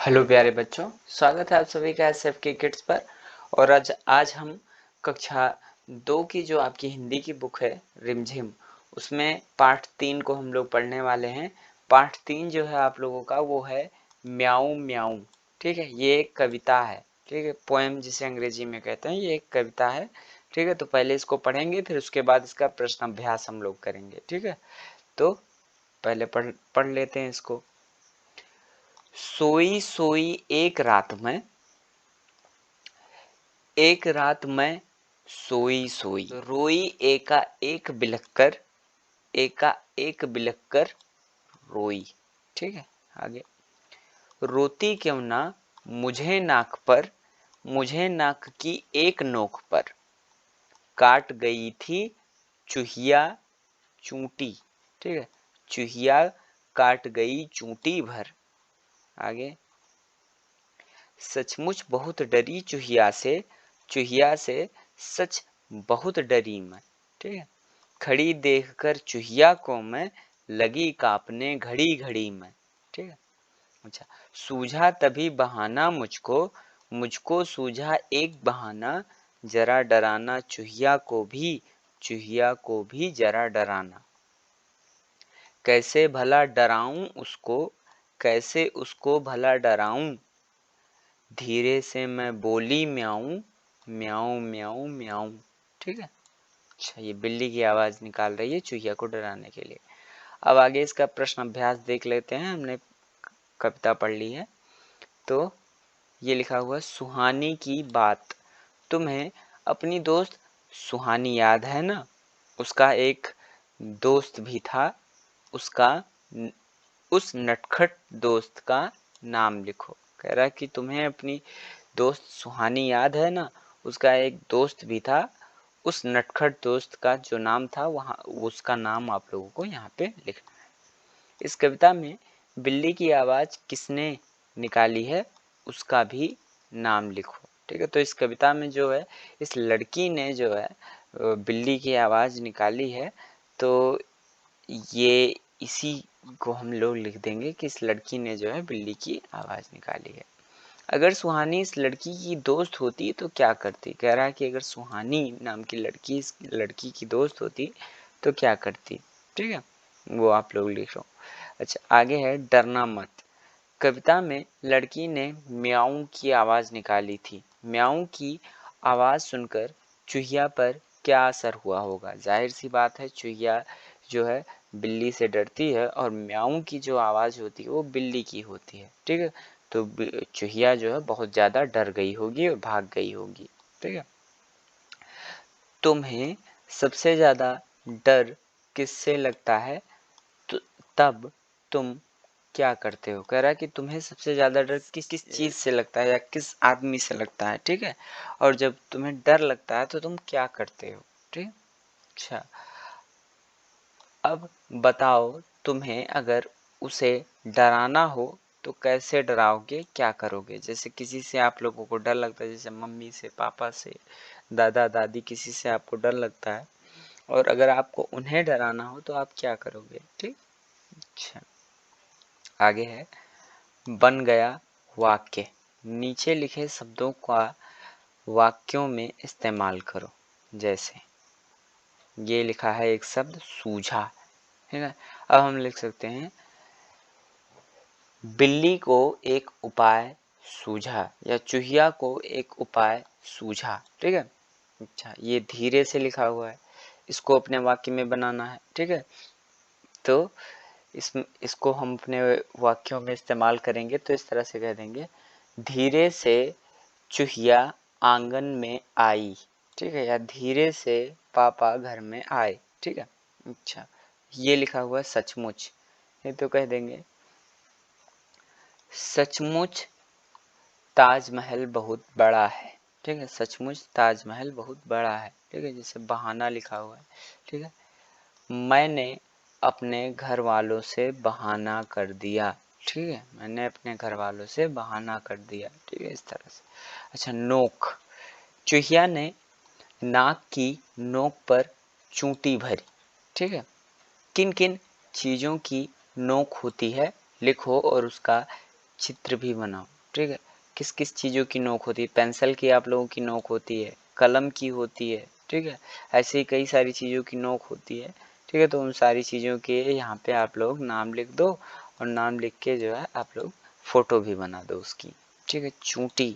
Hello प्यारे बच्चों, स्वागत है आप सभी का एसएफ के किड्स पर। और आज हम कक्षा 2 की जो आपकी हिंदी की बुक है रिमझिम, उसमें पाठ 3 को हम लोग पढ़ने वाले हैं। पाठ 3 जो है आप लोगों का वो है म्याऊं म्याऊं। ठीक है, ये एक कविता है। ठीक है, पोएम जिसे अंग्रेजी में कहते हैं, ये एक कविता है। ठीक है, तो पहले इसको पढ़ेंगे, फिर उसके बाद इसका प्रश्न अभ्यास हम लोग करेंगे। ठीक है, तो पहले पढ़ लेते हैं इसको। सोई सोई एक रात में सोई सोई, रोई एका एक बिलख कर रोई। ठीक है, आगे। रोती क्यों ना मुझे नाक की एक नोक पर, काट गई थी चूहिया चूंटी। ठीक है, चूहिया काट गई चूंटी भर। आगे। सचमुच बहुत डरी चूहिया से सच बहुत डरी मैं। ठीक है, खड़ी देखकर चूहिया को मैं, लगी कांपने घड़ी घड़ी में। ठीक है, अच्छा। सूझा तभी बहाना मुझको सूझा एक बहाना, जरा डराना चूहिया को भी जरा डराना। कैसे उसको भला डराऊं, धीरे से मैं बोली म्याऊं म्याऊं म्याऊं म्याऊं। ठीक है, अच्छा। ये बिल्ली की आवाज निकाल रही है चूहिया को डराने के लिए। अब आगे इसका प्रश्न अभ्यास देख लेते हैं। हमने कविता पढ़ ली है, तो ये लिखा हुआ सुहानी की बात। तुम्हें अपनी दोस्त सुहानी याद है ना? उसका एक दोस्त भी था, उसका उस नटखट दोस्त का नाम लिखो। कह रहा है कि तुम्हें अपनी दोस्त सुहानी याद है ना? उसका एक दोस्त भी था, उस नटखट दोस्त का जो नाम था वहाँ उसका नाम आप लोगों को यहाँ पे लिखना है। इस कविता में बिल्ली की आवाज किसने निकाली है उसका भी नाम लिखो। ठीक है, तो इस कविता में जो है इस लड़की ने जो है बिल्ली की आवाज निकाली है, तो ये इसी को हम लोग लिख देंगे कि इस लड़की ने जो है बिल्ली की आवाज निकाली है। अगर सुहानी इस लड़की की दोस्त होती तो क्या करती? कह रहा है कि अगर सुहानी नाम की लड़की इस लड़की की दोस्त होती तो क्या करती? ठीक है, वो आप लोग लिख लो। अच्छा, आगे है डरना मत। कविता में लड़की ने म्याऊं की आवाज निकाली थी। म्याऊं की आवाज सुनकर चूहिया पर क्या असर हुआ होगा? जाहिर सी बात है, चूहिया जो है बिल्ली से डरती है और म्याऊं की जो आवाज होती है वो बिल्ली की होती है। ठीक है, तो चूहिया जो है बहुत ज्यादा डर गई होगी और भाग गई होगी। ठीक है, तुम्हें सबसे ज्यादा डर किससे लगता है? तो तब तुम क्या करते हो? कह रहा है कि तुम्हें सबसे ज्यादा डर किस किस चीज से लगता है या किस आदमी से लगता है। ठीक है, और जब तुम्हें डर लगता है तो तुम क्या करते हो? ठीक है, अच्छा। अब बताओ, तुम्हें अगर उसे डराना हो तो कैसे डराओगे, क्या करोगे? जैसे किसी से आप लोगों को डर लगता है, जैसे मम्मी से, पापा से, दादा दादी, किसी से आपको डर लगता है और अगर आपको उन्हें डराना हो तो आप क्या करोगे? ठीक, अच्छा। आगे है बन गया वाक्य। नीचे लिखे शब्दों का वाक्यों में इस्तेमाल करो। जैसे ये लिखा है एक शब्द सूझा। ठीक है, अब हम लिख सकते हैं बिल्ली को एक उपाय सूझा या चूहिया को एक उपाय सूझा। ठीक है, अच्छा। ये धीरे से लिखा हुआ है, इसको अपने वाक्य में बनाना है। ठीक है, तो इसको हम अपने वाक्यों में इस्तेमाल करेंगे तो इस तरह से कह देंगे, धीरे से चूहिया आंगन में आई। ठीक है, या धीरे से पापा घर में आए। ठीक है, अच्छा। ये लिखा हुआ है सचमुच, ये तो कह देंगे सचमुच ताजमहल बहुत बड़ा है। ठीक है, सचमुच ताजमहल बहुत बड़ा है। ठीक है, जैसे बहाना लिखा हुआ है। ठीक है, मैंने अपने घर वालों से बहाना कर दिया। ठीक है, मैंने अपने घर वालों से बहाना कर दिया। ठीक है, इस तरह से। अच्छा, नोक। चूहिया ने नाक की नोक पर चूंटी भरी। ठीक है, किन किन चीजों की नोक होती है लिखो और उसका चित्र भी बनाओ। ठीक है। किस किस चीज़ों की नोक होती है, पेंसिल की आप लोगों की नोक होती है, कलम की होती है, ठीक है। ऐसे ही कई सारी चीज़ों की नोक होती है, ठीक है। तो उन सारी चीज़ों के यहाँ पे आप लोग नाम लिख दो और नाम लिख के जो है आप लोग फ़ोटो भी बना दो उसकी, ठीक है। चूंटी,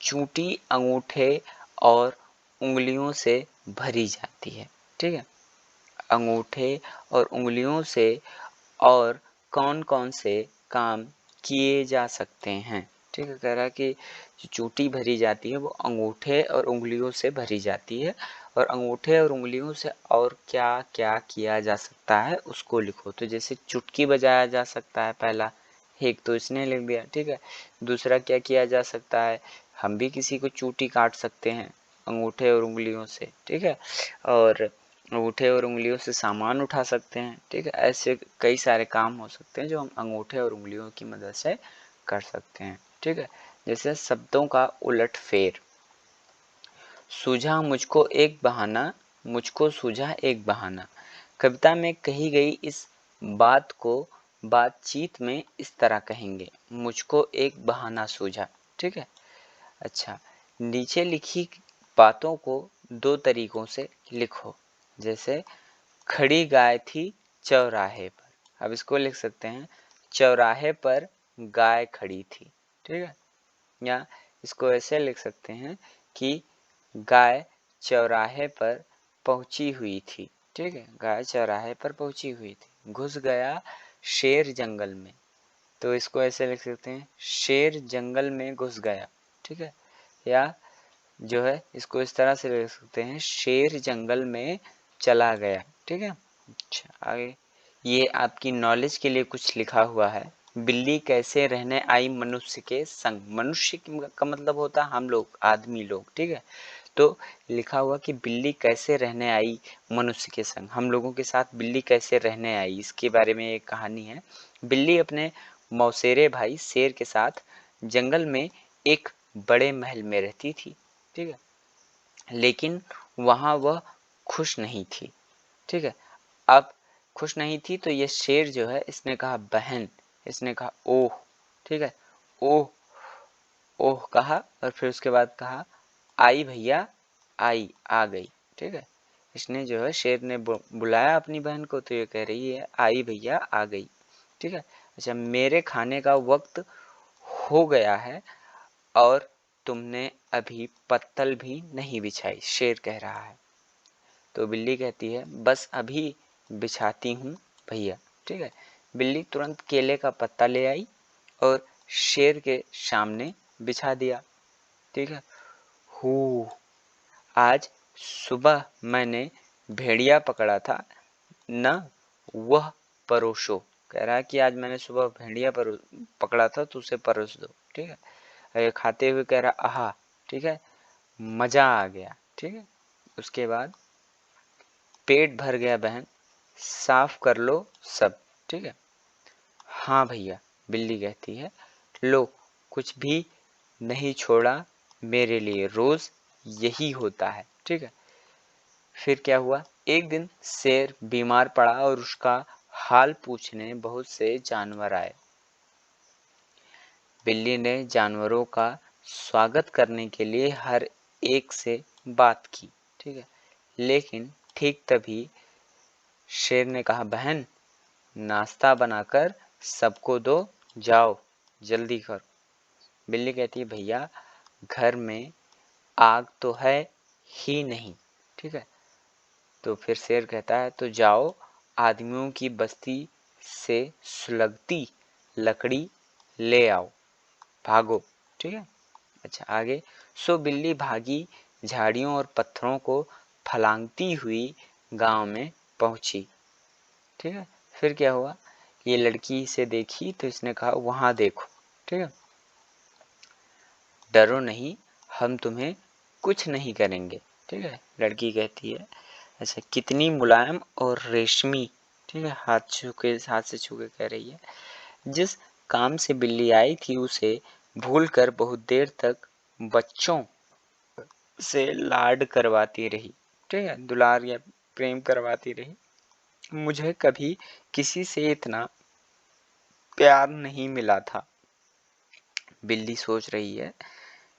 चूंटी अंगूठे और उंगलियों से भरी जाती है, ठीक है। अंगूठे और उंगलियों से और कौन कौन से काम किए जा सकते हैं, ठीक है। कह रहा है कि जो चूंटी भरी जाती है वो अंगूठे और उंगलियों से भरी जाती है, और अंगूठे और उंगलियों से और क्या क्या किया जा सकता है उसको लिखो। तो जैसे चुटकी बजाया जा सकता है, पहला एक तो इसने लिख दिया, ठीक है। दूसरा क्या किया जा सकता है, हम भी किसी को चूंटी काट सकते हैं अंगूठे और उंगलियों से, ठीक है। और अंगूठे और उंगलियों से सामान उठा सकते हैं, ठीक है। ऐसे कई सारे काम हो सकते हैं जो हम अंगूठे और उंगलियों की मदद से कर सकते हैं, ठीक है। जैसे शब्दों का उलटफेर, सूझा मुझको एक बहाना, मुझको सूझा एक बहाना। कविता में कही गई इस बात को बातचीत में इस तरह कहेंगे, मुझको एक बहाना सूझा, ठीक है। अच्छा, नीचे लिखी बातों को दो तरीकों से लिखो। जैसे खड़ी गाय थी चौराहे पर, अब इसको लिख सकते हैं चौराहे पर गाय खड़ी थी, ठीक है। या इसको ऐसे लिख सकते हैं कि गाय चौराहे पर पहुंची हुई थी, ठीक है। गाय चौराहे पर पहुंची हुई थी। घुस गया शेर जंगल में, तो इसको ऐसे लिख सकते हैं शेर जंगल में घुस गया, ठीक है। या जो है इसको इस तरह से लिख सकते हैं शेर जंगल में चला गया, ठीक है। अच्छा, आगे ये आपकी नॉलेज के लिए कुछ लिखा हुआ है। बिल्ली कैसे रहने आई मनुष्य के संग, मनुष्य का मतलब होता है हम लोग, आदमी लोग, ठीक है। तो लिखा हुआ कि बिल्ली कैसे रहने आई मनुष्य के संग, हम लोगों के साथ बिल्ली कैसे रहने आई, इसके बारे में एक कहानी है। बिल्ली अपने मौसेरे भाई शेर के साथ जंगल में एक बड़े महल में रहती थी, ठीक है। लेकिन वहाँ वह खुश नहीं थी, ठीक है। अब खुश नहीं थी तो ये शेर जो है इसने कहा बहन, इसने कहा ओह, ठीक है। ओह, ओह कहा और फिर उसके बाद कहा आई भैया, आई, आ गई, ठीक है। इसने जो है शेर ने बुलाया अपनी बहन को, तो ये कह रही है आई भैया, आ गई, ठीक है। अच्छा, मेरे खाने का वक्त हो गया है और तुमने अभी पत्तल भी नहीं बिछाई, शेर कह रहा है। तो बिल्ली कहती है बस अभी बिछाती हूँ भैया, ठीक है। बिल्ली तुरंत केले का पत्ता ले आई और शेर के सामने बिछा दिया, ठीक है। हू, आज सुबह मैंने भेड़िया पकड़ा था, न वह परोसो, कह रहा है कि आज मैंने सुबह भेड़िया पकड़ा था तो उसे परोस दो, ठीक है। ये खाते हुए कह रहा आहा, ठीक है, मजा आ गया, ठीक है। उसके बाद पेट भर गया बहन, साफ कर लो सब, ठीक है। हाँ भैया, बिल्ली कहती है लो, कुछ भी नहीं छोड़ा, मेरे लिए रोज यही होता है, ठीक है। फिर क्या हुआ, एक दिन शेर बीमार पड़ा और उसका हाल पूछने बहुत से जानवर आए। बिल्ली ने जानवरों का स्वागत करने के लिए हर एक से बात की, ठीक है। लेकिन ठीक तभी शेर ने कहा बहन, नाश्ता बनाकर सबको दो, जाओ जल्दी करो। बिल्ली कहती है भैया, घर में आग तो है ही नहीं, ठीक है। तो फिर शेर कहता है तो जाओ आदमियों की बस्ती से सुलगती लकड़ी ले आओ, भागो, ठीक है। अच्छा, आगे सो बिल्ली भागी झाड़ियों और पत्थरों को फलांगती हुई गांव में पहुंची, ठीक है। फिर क्या हुआ, ये लड़की इसे देखी तो इसने कहा वहां देखो, ठीक है। डरो नहीं, हम तुम्हें कुछ नहीं करेंगे, ठीक है, लड़की कहती है। अच्छा, कितनी मुलायम और रेशमी, ठीक है, हाथ से छू के कह रही है। जिस काम से बिल्ली आई थी उसे भूलकर बहुत देर तक बच्चों से लाड करवाती रही, ठीक है, दुलार या प्रेम करवाती रही। मुझे कभी किसी से इतना प्यार नहीं मिला था। बिल्ली सोच रही है,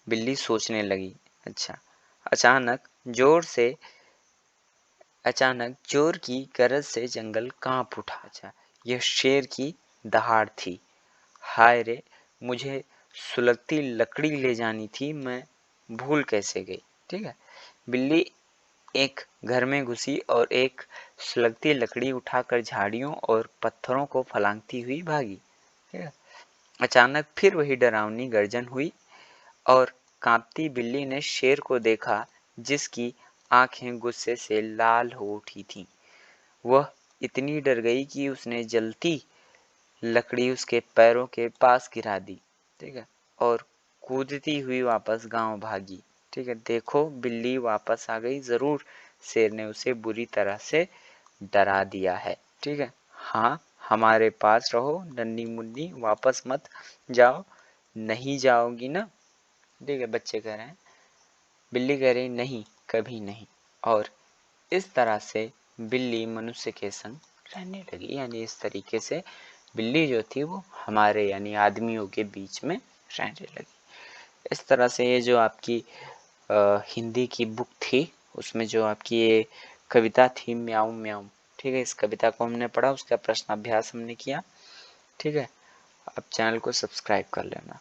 बिल्ली सोचने लगी। अच्छा, अचानक जोर की गरज से जंगल कांप उठा। अच्छा, यह शेर की दहाड़ थी। हाय रे, मुझे सुलगती लकड़ी ले जानी थी, मैं भूल कैसे गई। ठीक है, बिल्ली एक घर में घुसी और एक सुलगती लकड़ी उठाकर झाड़ियों और पत्थरों को फलांगती हुई भागी। ठीक है, अचानक फिर वही डरावनी गर्जन हुई और कांपती बिल्ली ने शेर को देखा, जिसकी आंखें गुस्से से लाल हो उठी थीं। वह इतनी डर गई कि उसने जलती लकड़ी उसके पैरों के पास गिरा दी। ठीक है, और कूदती हुई वापस गांव भागी। ठीक है, देखो बिल्ली वापस आ गई, जरूर शेर ने उसे बुरी तरह से डरा दिया है। ठीक है, हाँ, हमारे पास रहो नन्ही मुन्नी, वापस मत जाओ। नहीं जाओगी ना? ठीक है, बच्चे कह रहे हैं, बिल्ली कह रही नहीं, कभी नहीं। और इस तरह से बिल्ली मनुष्य के संग रहने लगी। यानी इस तरीके से बिल्ली जो थी वो हमारे यानी आदमियों के बीच में रहने लगी। इस तरह से ये जो आपकी हिंदी की बुक थी, उसमें जो आपकी ये कविता थी म्याऊं म्याऊं, ठीक है, इस कविता को हमने पढ़ा, उसका प्रश्न अभ्यास हमने किया। ठीक है, आप चैनल को सब्सक्राइब कर लेना।